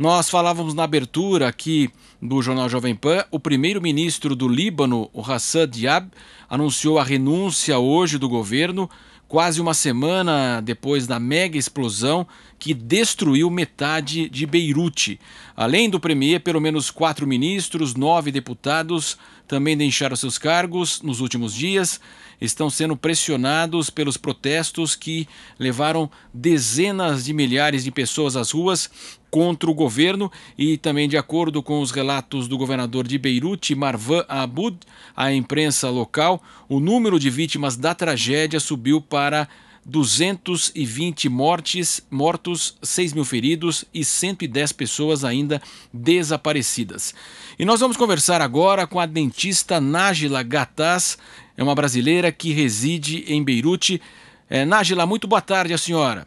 Nós falávamos na abertura aqui do Jornal Jovem Pan, o primeiro-ministro do Líbano, o Hassan Diab, anunciou a renúncia hoje do governo, quase uma semana depois da mega explosão que destruiu metade de Beirute. Além do premier, pelo menos 4 ministros, 9 deputados também deixaram seus cargos nos últimos dias. Estão sendo pressionados pelos protestos que levaram dezenas de milhares de pessoas às ruas contra o governo e também, de acordo com os relatos do governador de Beirute, Marwan Aboud, a imprensa local, o número de vítimas da tragédia subiu para 220 mortos, 6 mil feridos e 110 pessoas ainda desaparecidas. E nós vamos conversar agora com a dentista Nájila Gataz, é uma brasileira que reside em Beirute. Nájila, muito boa tarde a senhora.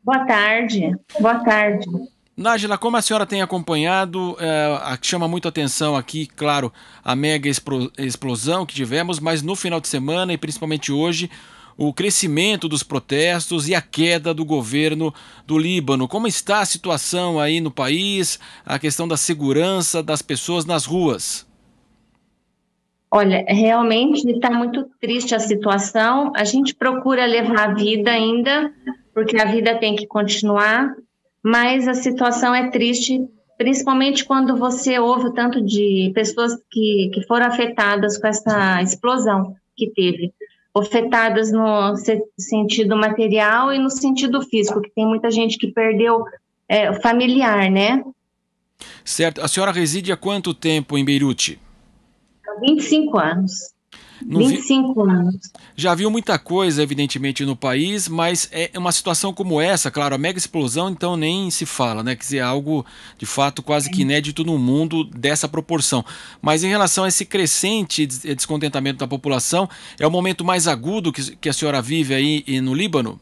Boa tarde, boa tarde. Nájila, como a senhora tem acompanhado, chama muito atenção aqui, claro, a mega explosão que tivemos, mas no final de semana e principalmente hoje, o crescimento dos protestos e a queda do governo do Líbano. Como está a situação aí no país, a questão da segurança das pessoas nas ruas? Olha, realmente está muito triste a situação. A gente procura levar a vida ainda, porque a vida tem que continuar, mas a situação é triste, principalmente quando você ouve o tanto de pessoas que foram afetadas com essa explosão que teve. Afetadas no sentido material e no sentido físico, que tem muita gente que perdeu familiar, né? Certo. A senhora reside há quanto tempo em Beirute? 25 anos. 25 anos. Já viu muita coisa, evidentemente, no país, mas é uma situação como essa, claro, a mega explosão, então nem se fala, né? Quer dizer, algo de fato quase que inédito no mundo dessa proporção. Mas em relação a esse crescente descontentamento da população, é o momento mais agudo que a senhora vive aí no Líbano?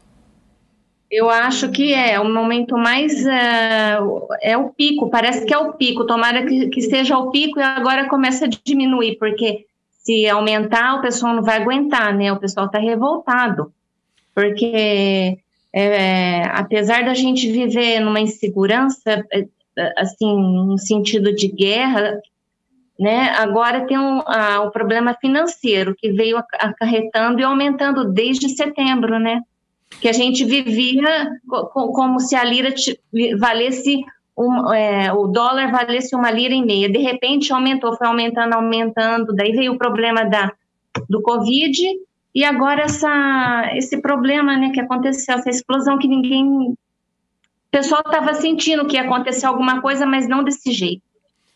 Eu acho que é o momento mais... é o pico, parece que é o pico. Tomara que seja o pico e agora começa a diminuir, porque se aumentar, o pessoal não vai aguentar, né? O pessoal está revoltado, porque apesar da gente viver numa insegurança, assim, no sentido de guerra, né? Agora tem o problema financeiro que veio acarretando e aumentando desde setembro, né? Que a gente vivia como se a lira valesse, o dólar valesse 1,5 lira. De repente aumentou, foi aumentando, daí veio o problema do Covid e agora esse problema, né, que aconteceu, essa explosão que o pessoal estava sentindo que ia acontecer alguma coisa, mas não desse jeito,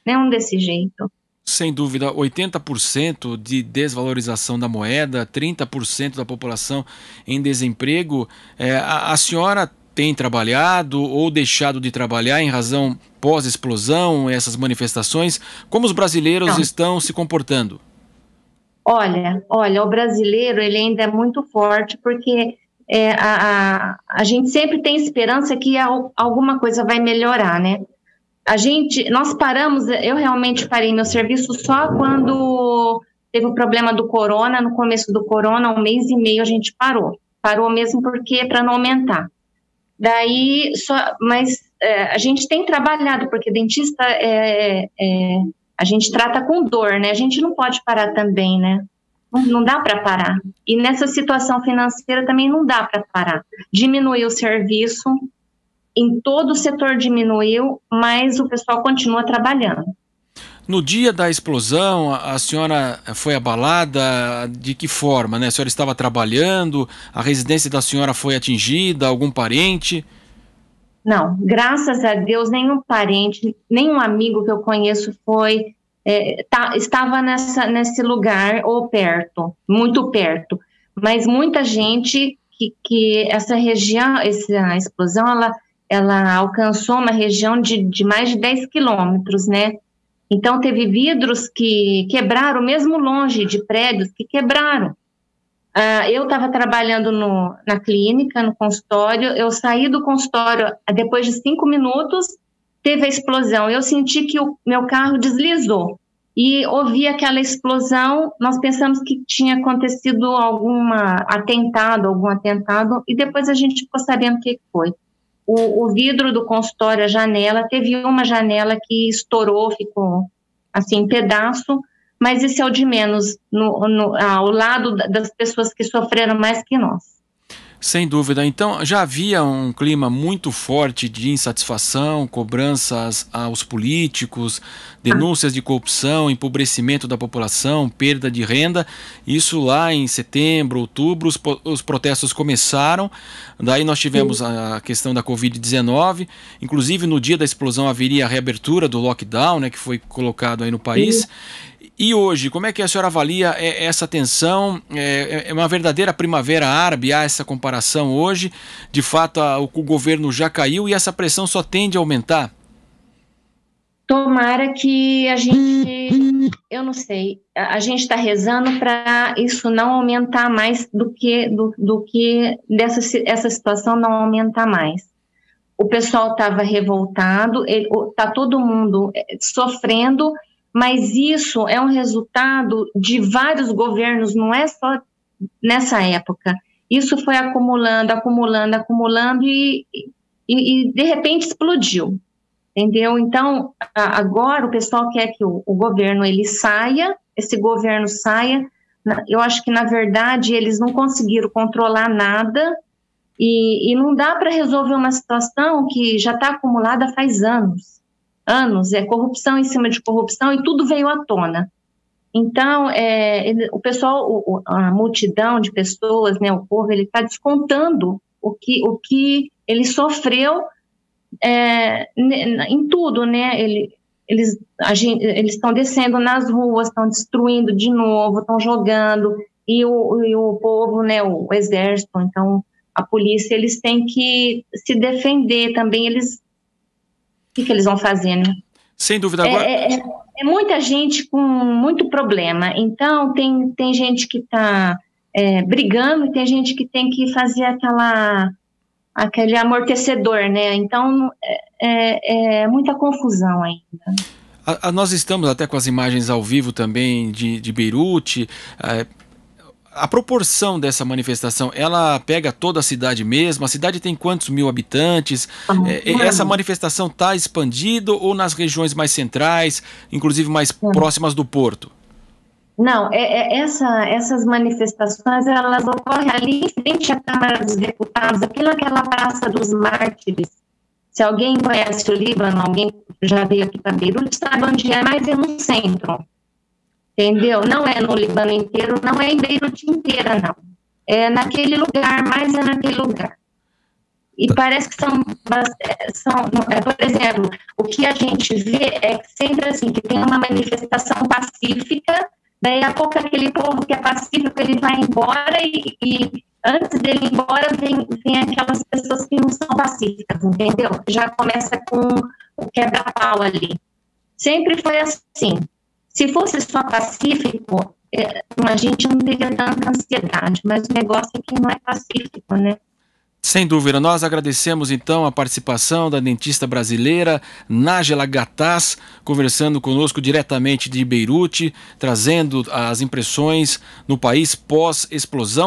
não desse jeito. Sem dúvida, 80% de desvalorização da moeda, 30% da população em desemprego. A senhora tem trabalhado ou deixado de trabalhar em razão pós-explosão, essas manifestações? Como os brasileiros estão se comportando? Olha, o brasileiro ele ainda é muito forte porque a gente sempre tem esperança que alguma coisa vai melhorar, né? Nós paramos, eu realmente parei meu serviço só quando teve o problema do corona, no começo do corona, 1 mês e meio a gente parou mesmo porque para não aumentar. Daí, mas a gente tem trabalhado, porque dentista a gente trata com dor, né? A gente não pode parar também, né? Não dá para parar. E nessa situação financeira também não dá para parar. Diminuiu o serviço, em todo o setor diminuiu, mas o pessoal continua trabalhando. No dia da explosão, a senhora foi abalada? De que forma, né? A senhora estava trabalhando? A residência da senhora foi atingida? Algum parente? Não, graças a Deus, nenhum parente, nenhum amigo que eu conheço estava nesse lugar ou perto, muito perto. Mas muita gente que essa região, essa explosão, ela alcançou uma região de mais de 10 quilômetros, né? Então, teve vidros que quebraram, mesmo longe de prédios, que quebraram. Eu estava trabalhando na clínica, no consultório, eu saí do consultório, depois de 5 minutos, teve a explosão. Eu senti que o meu carro deslizou e ouvi aquela explosão, nós pensamos que tinha acontecido algum atentado, e depois a gente ficou sabendo o que foi. O vidro do consultório, a janela, teve uma janela que estourou, ficou assim em pedaço, mas esse é o de menos, ao lado das pessoas que sofreram mais que nós. Sem dúvida. Então, já havia um clima muito forte de insatisfação, cobranças aos políticos, denúncias de corrupção, empobrecimento da população, perda de renda. Isso lá em setembro, outubro, os protestos começaram. Daí nós tivemos a questão da Covid-19. Inclusive, no dia da explosão haveria a reabertura do lockdown, né, que foi colocado aí no país. E hoje, como é que a senhora avalia essa tensão? É uma verdadeira primavera árabe? Há essa comparação hoje? De fato, o governo já caiu e essa pressão só tende a aumentar? Tomara que a gente, eu não sei, a gente está rezando para isso não aumentar mais essa situação não aumentar mais. O pessoal estava revoltado, está todo mundo sofrendo, mas isso é um resultado de vários governos, não é só nessa época. Isso foi acumulando e de repente explodiu, entendeu? Então, agora o pessoal quer que o governo ele saia, esse governo saia. Eu acho que, na verdade, eles não conseguiram controlar nada e não dá para resolver uma situação que já está acumulada faz anos. É corrupção em cima de corrupção e tudo veio à tona. Então, o pessoal, a multidão de pessoas, né, o povo, ele está descontando o que ele sofreu em tudo, né? Eles estão descendo nas ruas, estão destruindo de novo, estão jogando, e o povo, né, o exército, então a polícia, eles têm que se defender também, o que eles vão fazer, né? Sem dúvida. Agora... É muita gente com muito problema. Então, tem gente que está brigando e tem gente que tem que fazer aquele amortecedor, né? Então, é muita confusão ainda. Nós estamos até com as imagens ao vivo também de Beirute. A proporção dessa manifestação, ela pega toda a cidade mesmo? A cidade tem quantos mil habitantes? Essa manifestação está expandida ou nas regiões mais centrais, inclusive mais próximas do porto? Não, essas manifestações, elas ocorrem ali em frente à Câmara dos Deputados, aqui naquela Praça dos Mártires. Se alguém conhece o Líbano, alguém já veio aqui para Beirute, sabe onde é, mas é no centro. Entendeu? Não é no Líbano inteiro, não é em Beirute inteira, não. É naquele lugar, mas é naquele lugar. E parece que por exemplo, o que a gente vê é que sempre assim, que tem uma manifestação pacífica, daí a pouco aquele povo que é pacífico, ele vai embora e antes dele ir embora vem aquelas pessoas que não são pacíficas, entendeu? Já começa com o quebra-pau ali. Sempre foi assim. Se fosse só pacífico, a gente não teria tanta ansiedade, mas o negócio é que não é pacífico, né? Sem dúvida. Nós agradecemos então a participação da dentista brasileira Nájela Gataz, conversando conosco diretamente de Beirute, trazendo as impressões no país pós-explosão.